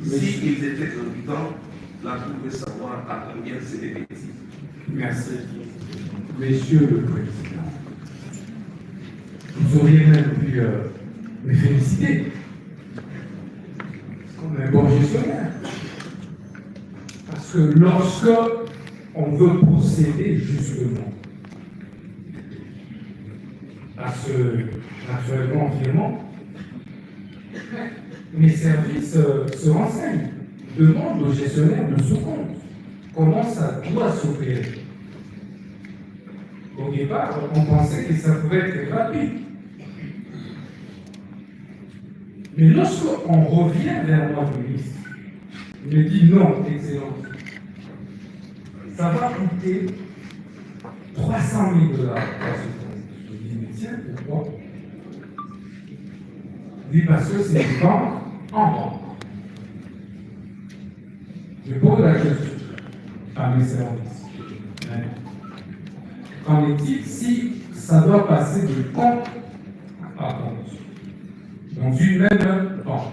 S'ils étaient exorbitants, la Cour veut savoir à combien c'est effectif. Merci. Monsieur le Président, vous auriez même pu me féliciter comme un bon gestionnaire. Parce que lorsque on veut procéder justement à ce naturellement virement, mes services se renseignent, demandent au gestionnaire de ce compte comment ça doit s'opérer. Au départ, on pensait que ça pouvait être gratuit. Mais lorsqu'on revient vers moi, ministre, il me dit non, Excellence, ça va coûter 300 000 $. Je dis, mais tiens, pourquoi? Il dit, parce que c'est une banque en banque. Je pose la question à mes services. Qu'en est-il si ça doit passer de compte à compte dans une même banque?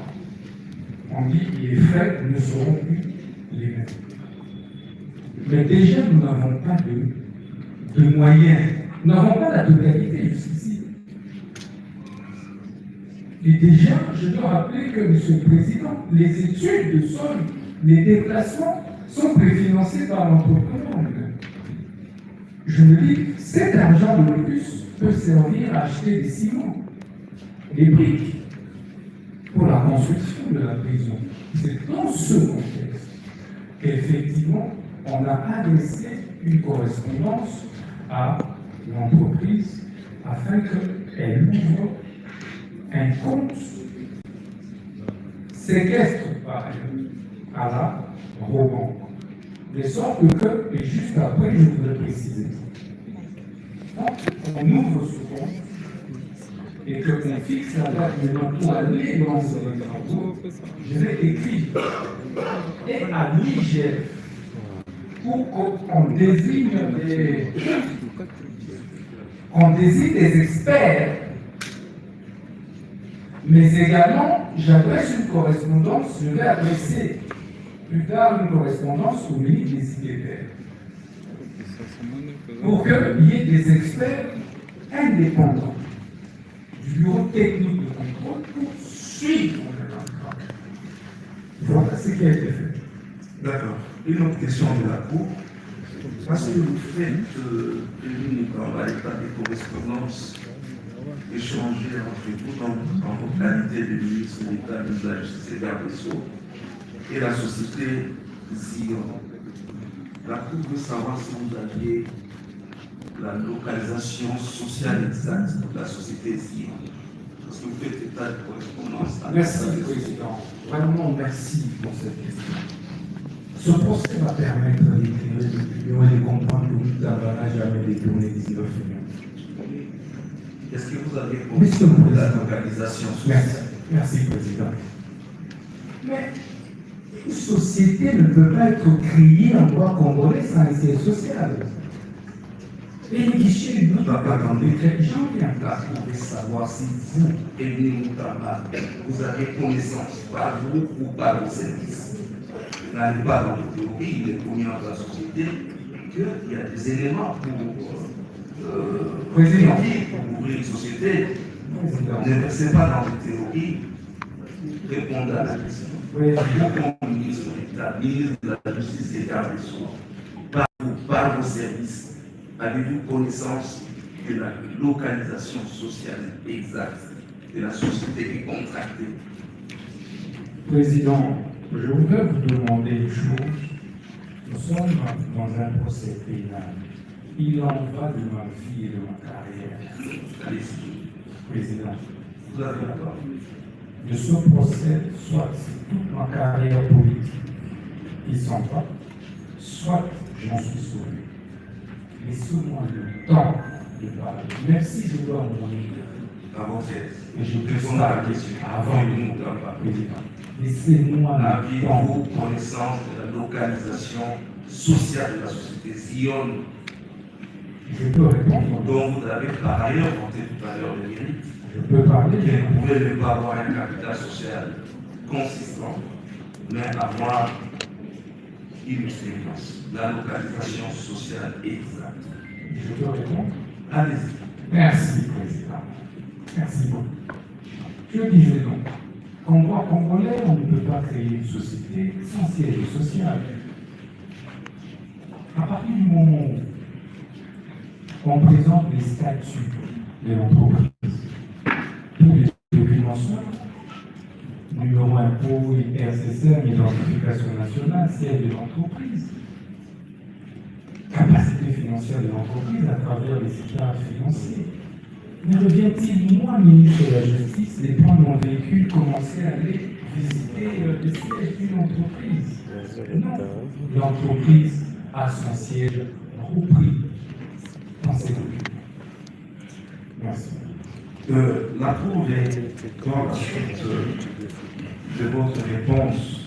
On dit que les frais ne seront plus les mêmes. Mais déjà, nous n'avons pas de moyens. Nous n'avons pas la totalité jusqu'ici. Et déjà, je dois rappeler que, Monsieur le Président, les études de sol, les déplacements sont préfinancés par l'entrepreneur lui-même. Je me dis, cet argent de l'opus peut servir à acheter des ciments, des briques, pour la construction de la prison. C'est dans ce contexte qu'effectivement, on a adressé une correspondance à l'entreprise afin qu'elle ouvre un compte séquestre par elle à la Roban. De sorte que, et juste après, je voudrais préciser, on ouvre ce compte et qu'on fixe la date maintenant pour aller dans ce travaux, je vais écrire et à l'IGF pour qu'on désigne des experts, mais également j'adresse une correspondance, je vais adresser plus tard une correspondance au ministre des IDPR pour qu'il y ait des experts indépendants du bureau technique de contrôle pour suivre le travail. Voilà ce qui a été fait. D'accord. Une autre question de la Cour. Parce que vous faites une travail par des correspondances échangées entre vous en votre qualité de ministre d'État de la Justice et garde des Sceaux et la société Zion. La Cour veut savoir si vous aviez la localisation sociale exacte de la société Zion. Parce que vous faites état de correspondance. Merci, Président. Vraiment, merci pour cette question. Ce procès va permettre d'éclairer l'opinion et de comprendre que Moutaba n'a jamais détourné des idées. Est-ce que vous avez Monsieur le compris la Président. localisation Merci, sociale? merci, Président. Mais une société ne peut pas être créée en droit congolais sans un siège social. Et les guichets du Attendez. j'en viens là. Là, vous pouvez savoir si vous, Eni Moutaba, vous avez connaissance par vous ou par vos services. Vous n'allez pas dans le théorie, il est connu dans la société qu'il y a des éléments pour Président. pour ouvrir une société. Président. Ne versez pas dans la théorie, répondez à la question. Président. Vous, comme ministre d'État, ministre de la Justice et garde des Sceaux, par vos services, avez-vous connaissance de la localisation sociale exacte de la société qui est contractée? Président, je voudrais vous demander une chose. Nous sommes dans un procès pénal. Il en va de ma vie et de ma carrière. Allez-y. Président, Vous avez la parole. de ce procès, soit c'est toute ma carrière politique qui s'en va, soit j'en suis sauvé. Laissez-moi le temps de parler. Même si je dois mourir, Avant fait, et je peux répondre à la question. avant Eni de mourir, Moutaba, Président. Laissez-moi le temps. avez-vous connaissance de la localisation sociale de la société Zion, Je peux répondre. dont vous avez par ailleurs vanté tout à l'heure le mérite? Je peux parler. Vous ne pouvez ne pas avoir un capital social consistant, mais avoir une expérience, la localisation sociale exacte. Je peux répondre? Allez-y. Merci, Président. Merci beaucoup. Je disais donc, qu'en droit congolais, on ne peut pas créer une société sans siège social. À partir du moment où on présente les statuts de l'entreprise, tous les documents sont numéro impôt, IRCSM, identification nationale, siège de l'entreprise, capacité financière de l'entreprise à travers les états financiers. Ne revient-il, moi, ministre de la Justice, de prendre mon véhicule, commencer à aller visiter le siège d'une entreprise? Non, l'entreprise a son siège repris dans ses documents. Merci. La Cour est dans la suite de votre réponse,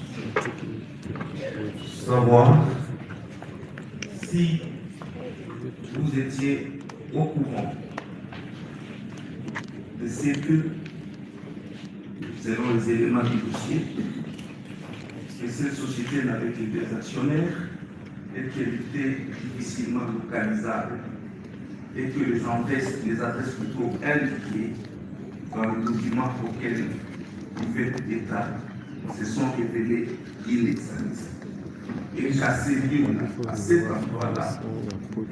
savoir si vous étiez au courant de ce que, selon les éléments du dossier, que cette société n'avait que des actionnaires et qu'elle était difficilement localisable et que les adresses plutôt indiquées dans les documents auxquels vous faites état se sont révélées inexactes. Et qu'à ces lieux-là, à cet endroit-là,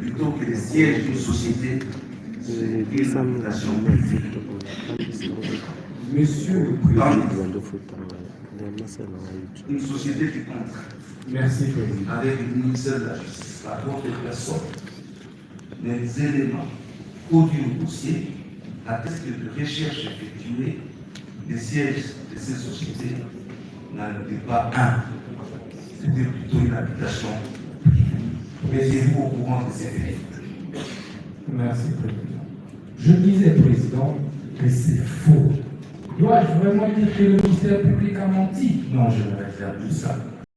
plutôt que les sièges d'une société, c'est une habitation publique. Monsieur le Président, une société qui compte merci, Président. avec le ministère de la Justice, la votre personne, les éléments produits au dossier attestent que de recherche effectuée, les sièges de ces sociétés n'étaient pas un, c'était plutôt une habitation. Mais êtes-vous au courant de ces faits? Merci, Président. Je disais, Président, que c'est faux. Dois-je vraiment dire que le ministère public a menti? Non, je me réserve tout ça.